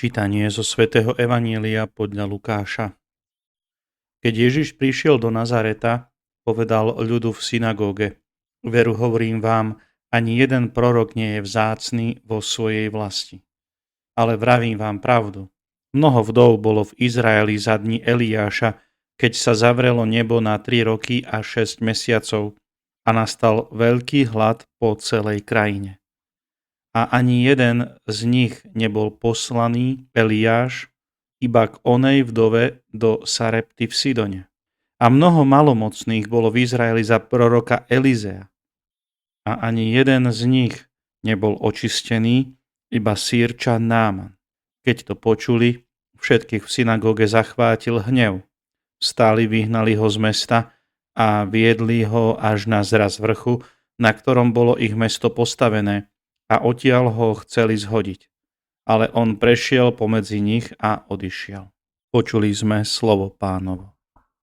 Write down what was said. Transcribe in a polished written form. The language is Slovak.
Čítanie zo svätého Evanjelia podľa Lukáša. Keď Ježiš prišiel do Nazareta, povedal ľudu v synagóge: Veru hovorím vám, ani jeden prorok nie je vzácny vo svojej vlasti. Ale vravím vám pravdu. Mnoho vdov bolo v Izraeli za dní Eliáša, keď sa zavrelo nebo na 3 roky a 6 mesiacov a nastal veľký hlad po celej krajine. A ani jeden z nich nebol poslaný, Eliáš, iba k onej vdove do Sarepty v Sidone. A mnoho malomocných bolo v Izraeli za proroka Elizea. A ani jeden z nich nebol očistený, iba Sýrčan Náman. Keď to počuli, všetkých v synagóge zachvátil hnev. Vstali, vyhnali ho z mesta a viedli ho až na zraz vrchu, na ktorom bolo ich mesto postavené, a odtiaľ ho chceli zhodiť. Ale on prešiel pomedzi nich a odišiel. Počuli sme slovo Pánovo.